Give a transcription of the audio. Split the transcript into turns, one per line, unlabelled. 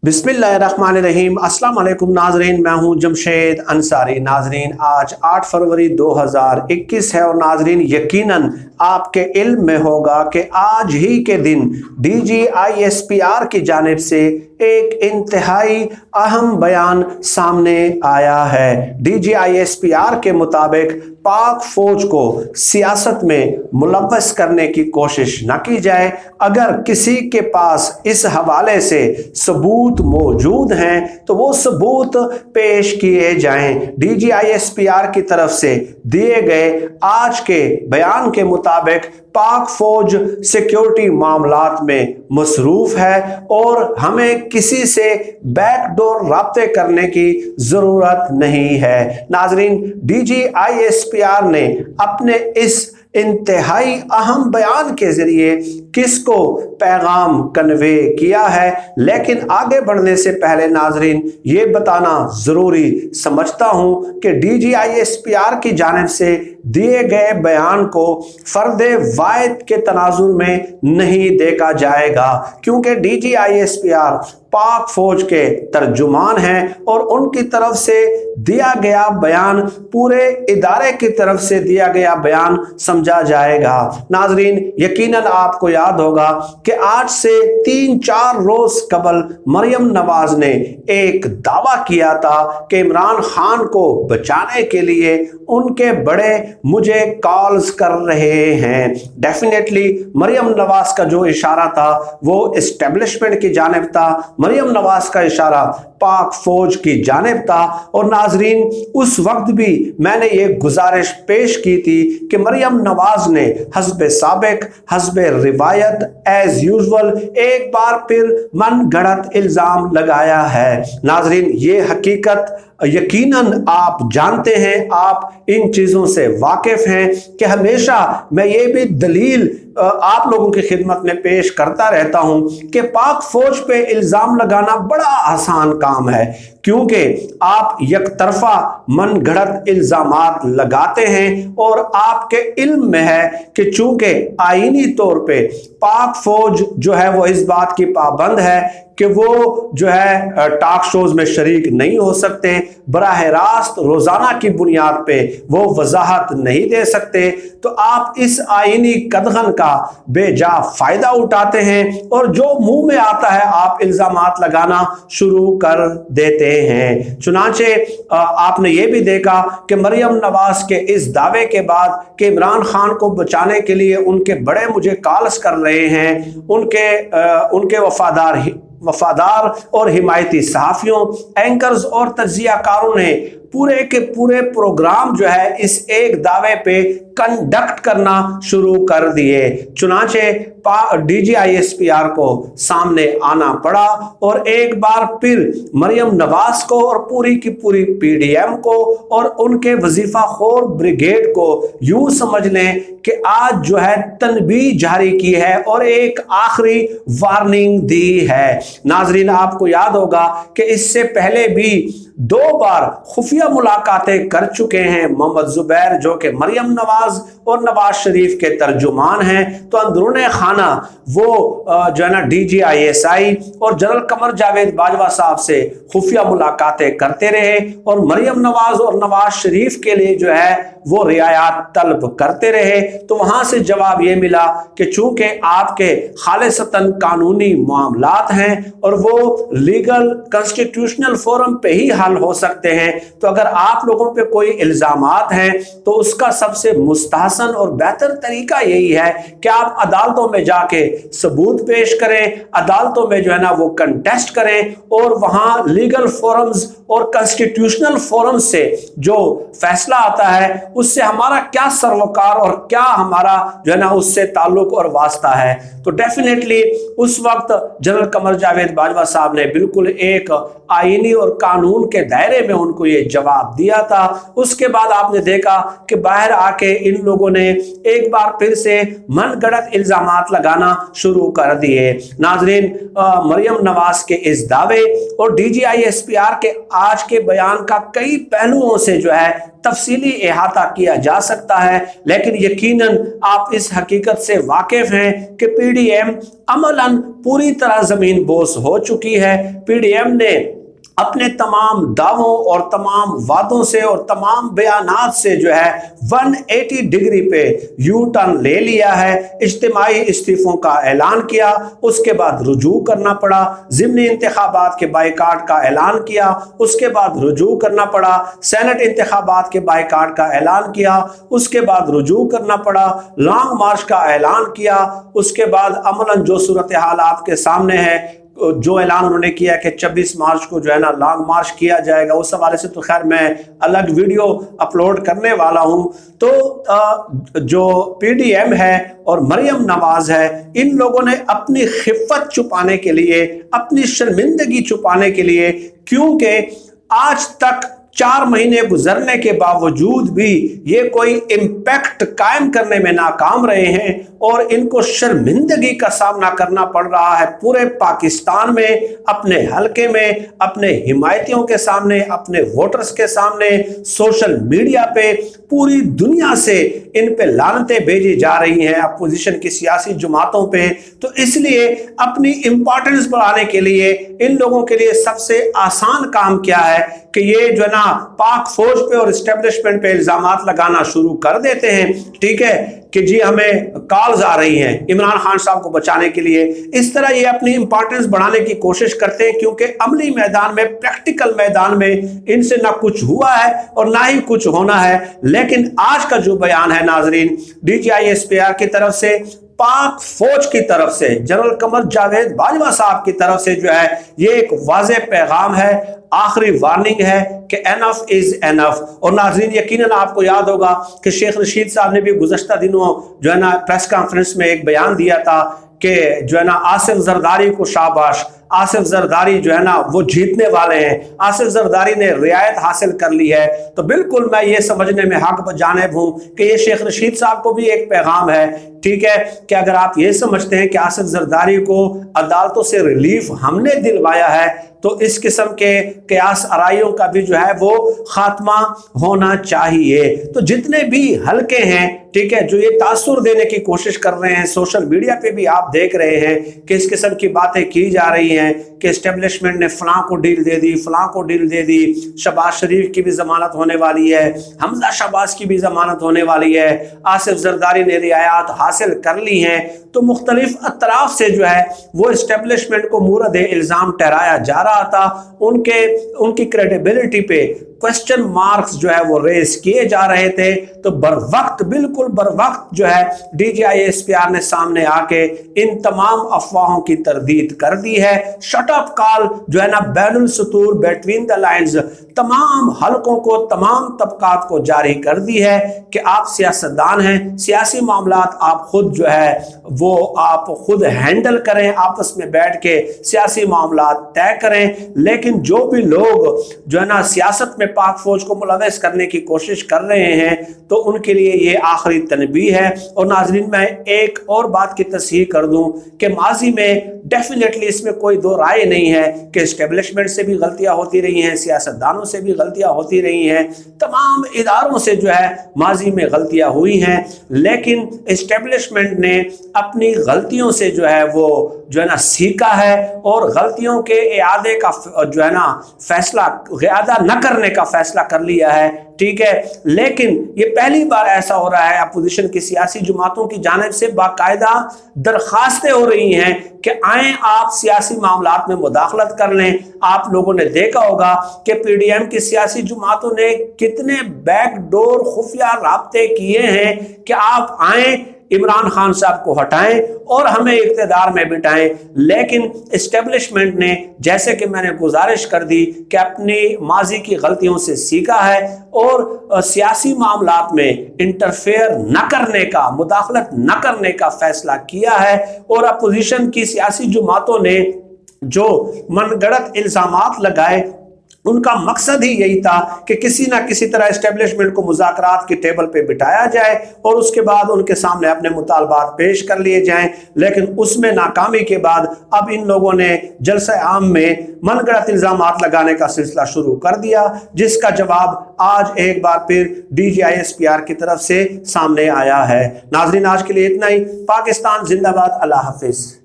बिस्मिल्लाहिर्रहमानिर्रहीम। अस्सलाम वालेकुम नाजरीन, मैं हूं जमशेद अंसारी। नाजरीन, आज 8 फरवरी 2021 है और नाजरीन यकीनन आपके इल्म में होगा कि आज ही के दिन DGISPR की जानिब से एक इंतहाई अहम बयान सामने आया है। DGISPR के मुताबिक पाक फौज को सियासत में मुलव्वस करने की कोशिश न की जाए। अगर किसी के पास इस हवाले से सबूत मौजूद हैं तो वो सबूत पेश किए जाएं। DGISPR की तरफ से दिए गए आज के बयान के मुताबिक पाक फौज सिक्योरिटी मामलात में मसरूफ है और हमें किसी से बैकडोर राब्ते करने की ज़रूरत नहीं है। नाजरीन, DGISPR ने अपने इस इंतहाई अहम बयान के ज़रिए किसको पैगाम कन्वे किया है, लेकिन आगे बढ़ने से पहले नाजरीन ये बताना ज़रूरी समझता हूँ कि DGISPR की जानिब से दिए गए बयान को फ़र्द वाहिद के तनाजुर में नहीं देखा जाएगा, क्योंकि DGISPR पाक फौज के तर्जुमान हैं और उनकी तरफ से दिया गया बयान पूरे इदारे की तरफ से दिया गया बयान समझा जाएगा। नाजरीन, यकीनन आपको याद होगा कि आज से 3-4 रोज कबल मरियम नवाज ने एक दावा किया था कि इमरान खान को बचाने के लिए उनके बड़े मुझे कॉल्स कर रहे हैं। डेफिनेटली मरियम नवाज का जो इशारा था वो एस्टेब्लिशमेंट की जानिब था, मरियम नवाज का इशारा पाक फौज की जानिब था। और नाजरीन, उस वक्त भी मैंने ये गुजारिश पेश की थी कि मरियम नवाज ने हस्ब साबिक हस्ब रिवायत एज यूजुअल एक बार फिर मन गढ़ंत इल्जाम लगाया है। नाजरीन, ये हकीकत यकीनन आप जानते हैं, आप इन चीज़ों से वाकिफ हैं कि हमेशा मैं ये भी दलील आप लोगों की खिदमत में पेश करता रहता हूं कि पाक फौज पे इल्ज़ाम लगाना बड़ा आसान काम है, क्योंकि आप एक तरफा मन गढ़ंत इल्ज़ामात लगाते हैं और आपके इल्म में है कि चूंकि आईनी तौर पे पाक फौज जो है वो इस बात की पाबंद है कि वो जो है टॉक शोज में शरीक नहीं हो सकते, बराह रास्त रोजाना की बुनियाद पे वो वजाहत नहीं दे सकते, तो आप इस आईनी कदगन का बेजा फायदा उठाते हैं और जो मुंह में आता है आप इल्जामात लगाना शुरू कर देते हैं। चुनांचे आपने ये भी देखा कि मरियम नवाज के इस दावे के बाद कि इमरान खान को बचाने के लिए उनके बड़े मुझे कॉल्स कर रहे हैं, उनके वफादार और हिमायती सहाफ़ियों, एंकर्स और तज्जियाकारों ने पूरे के पूरे प्रोग्राम जो है इस एक दावे पे कंडक्ट करना शुरू कर दिए। चुनांचे DGISPR को सामने आना पड़ा और एक बार फिर मरियम नवाज को और पूरी की पूरी PDM को और उनके वजीफा खोर ब्रिगेड को यूं समझ लें कि आज जो है तनबीह जारी की है और एक आखिरी वार्निंग दी है। नाजरीन, आपको याद होगा कि इससे पहले भी 2 बार खुफिया मुलाकातें कर चुके हैं मोहम्मद जुबैर, जो कि मरियम नवाज और नवाज शरीफ के तर्जुमान हैं। तो अंदरूने खाना वो जो है ना DGISI और जनरल कमर जावेद बाजवा साहब से खुफिया मुलाकातें करते रहे और मरियम नवाज और नवाज शरीफ के लिए जो है वो रियायत तलब करते रहे। तो वहां से जवाब ये मिला कि चूंकि आपके खालिसतन कानूनी मामलात हैं और वो लीगल कॉन्स्टिट्यूशनल फोरम पे ही हल हो सकते हैं, तो अगर आप लोगों पे कोई इल्जामात हैं तो उसका सबसे मुस्तहसन और बेहतर तरीका यही है कि आप अदालतों में जाके सबूत पेश करें, अदालतों में जो है ना वो कंटेस्ट करें और वहां लीगल फोरम्स और कॉन्स्टिट्यूशनल फोरम्स से जो फैसला आता है उससे हमारा क्या सरोकार और क्या हमारा जो है ना उससे ताल्लुक और वास्ता है। तो डेफिनेटली उस वक्त जनरल कमर जावेद बाजवा साहब ने बिल्कुल एक आईनी और कानून के दायरे में उनको ये जवाब दिया था। उसके बाद आपने देखा कि बाहर आके इन लोगों लोगों ने एक बार फिर से मन गढ़ंत इल्जामात लगाना शुरू कर दिए। नाजरीन, मरियम नवाज के इस दावे और DGI-SPR के आज के बयान का कई पहलुओं से जो है तफसीली अहाता किया जा सकता है, लेकिन यकीनन आप इस हकीकत से वाकिफ हैं कि PDM अमलन पूरी तरह जमीन बोस हो चुकी है। PDM ने अपने तमाम दावों और तमाम वादों से और तमाम बयानात से जो है 180 डिग्री पे यू टर्न ले लिया है। इज्तिमाई इस्तीफों का ऐलान किया, उसके बाद रुजू करना पड़ा, ज़िमनी इंतखाबात के बाइकाट का ऐलान किया, उसके बाद रुजू करना पड़ा, सेनेट इंतखाबात के बाइकाट का ऐलान किया, उसके बाद रुजू करना पड़ा, लॉन्ग मार्च का ऐलान किया, उसके बाद अमलन जो सूरत हाल आपके सामने है, जो ऐलान उन्होंने किया कि 26 मार्च को जो है ना लॉन्ग मार्च किया जाएगा, उस हवाले से तो खैर मैं अलग वीडियो अपलोड करने वाला हूं। तो जो PDM है और मरियम नवाज है, इन लोगों ने अपनी खिफ़त छुपाने के लिए, अपनी शर्मिंदगी छुपाने के लिए, क्योंकि आज तक 4 महीने गुजरने के बावजूद भी ये कोई इम्पैक्ट कायम करने में नाकाम रहे हैं और इनको शर्मिंदगी का सामना करना पड़ रहा है पूरे पाकिस्तान में, अपने हलके में, अपने हिमायतियों के सामने, अपने वोटर्स के सामने, सोशल मीडिया पे, पूरी दुनिया से इन पे लानतें भेजी जा रही हैं अपोजिशन की सियासी जमातों पे। तो इसलिए अपनी इंपॉर्टेंस बढ़ाने के लिए इन लोगों के लिए सबसे आसान काम क्या है कि ये जो ना पाक फौज पे और एस्टेब्लिशमेंट पे इल्जामात लगाना शुरू कर देते हैं, ठीक है, कि जी हमें कॉल्स आ रही हैं इमरान खान साहब को बचाने के लिए। इस तरह ये अपनी इंपॉर्टेंस बढ़ाने की कोशिश करते हैं, क्योंकि अमली मैदान में, प्रैक्टिकल मैदान में इनसे ना कुछ हुआ है और ना ही कुछ होना है। लेकिन आज का जो बयान है नाजरीन, DGI-SPR की तरफ से, पाक फौज की तरफ से, जनरल कमर जावेद बाजवा साहब की तरफ से जो है ये एक वाज़ेह पैगाम है, आखिरी वार्निंग है कि एनफ इज एनफ। और नाज़रीन, यकीनन आपको याद होगा कि शेख रशीद साहब ने भी गुज़श्ता दिनों जो है ना प्रेस कॉन्फ्रेंस में एक बयान दिया था कि जो है ना आसिफ जरदारी को शाबाश, आसिफ जरदारी जो है ना वो जीतने वाले हैं, आसिफ जरदारी ने रियायत हासिल कर ली है। तो बिल्कुल मैं ये समझने में हक जानिब हूँ कि ये शेख रशीद साहब को भी एक पैगाम है, ठीक है, कि अगर आप ये समझते हैं कि आसिफ जरदारी को अदालतों से रिलीफ हमने दिलवाया है, तो इस किस्म के कयास आराइयों का भी जो है वो खात्मा होना चाहिए। तो जितने भी हल्के हैं, ठीक है, जो ये तासुर देने की कोशिश कर रहे हैं, सोशल मीडिया पे भी आप देख रहे हैं कि इस किस्म की बातें की जा रही हैं कि एस्टेब्लिशमेंट ने फलां को डील दे दी, फलां को डील दे दी, शहबाज शरीफ की भी जमानत होने वाली है, हमजा शहबाज की भी जमानत होने वाली है, आसिफ जरदारी ने रियायत हासिल कर ली हैं। तो मुख्तलिफ अतराफ से जो है वो एस्टेब्लिशमेंट को मूरद इल्ज़ाम ठहराया जा रहा था, उनकी क्रेडिबिलिटी पे क्वेश्चन मार्क्स जो है वो रेस किए जा रहे थे। तो बर वक्त, बिल्कुल बर वक्त जो है DGI-SPR ने सामने आके इन तमाम अफवाहों की तरदीद कर दी है। शट अप कॉल जो है ना बैनुल सुतूर, बिटवीन द लाइन्स, तमाम हलकों को, तमाम तबकात को जारी कर दी है कि आप सियासतदान हैं, सियासी मामलात आप खुद जो है वो आप खुद हैंडल करें, आपस में बैठ के सियासी मामलात तय करें। लेकिन जो भी लोग जो है ना सियासत में पाक फौज को मुलविस करने की कोशिश कर रहे हैं, तो उनके लिए ये आखिरी तनबीह है। और नाज़रीन, मैं एक और बात की तस्हीह कर दूं कि माजी में डेफिनेटली इसमें कोई दो राय नहीं है कि एस्टेब्लिशमेंट से भी गलतियां होती रही हैं, सियासतदानों से भी गलतियां होती रही हैं, तमाम इदारों से जो है माजी में गलतियां हुई हैं। लेकिन एस्टेब्लिशमेंट ने अपनी गलतियों से जो है वो जो है ना सीखा है और गलतियों के इआदे का जो है ना फैसला, इआदा न करने का फैसला कर लिया है, ठीक है। लेकिन ये पहली बार ऐसा हो रहा है, अपोजिशन की सियासी जमातों की जानिब से बाकायदा दरखास्तें हो रही हैं कि आए आप सियासी मामलात में मुदाखलत कर लें। आप लोगों ने देखा होगा कि PDM की सियासी जमातों ने कितने बैकडोर खुफिया राब्ते किए हैं कि आप आए, इमरान खान साहब को हटाएं और हमें इख्तिदार में बिठाएं। लेकिन एस्टेब्लिशमेंट ने, जैसे कि मैंने गुजारिश कर दी, कि अपनी माजी की गलतियों से सीखा है और सियासी मामलात में इंटरफेयर न करने का, मुदाखलत न करने का फैसला किया है। और अपोजिशन की सियासी जमातों ने जो मनगढ़ंत इल्जामात लगाए ان کا مقصد ہی یہی تھا کہ کسی نہ کسی طرح اسٹیبلشمنٹ کو مذاکرات کی ٹیبل پہ بٹھایا جائے اور اس کے بعد ان کے سامنے اپنے مطالبات پیش کر لیے جائیں، لیکن اس میں ناکامی کے بعد اب ان لوگوں نے جلسہ عام میں من گھڑت الزامات لگانے کا سلسلہ شروع کر دیا، جس کا جواب آج ایک بار پھر DGI-SPR کی طرف سے سامنے آیا ہے۔ ناظرین آج کے لیے اتنا ہی۔ پاکستان زندہ باد، اللہ حافظ۔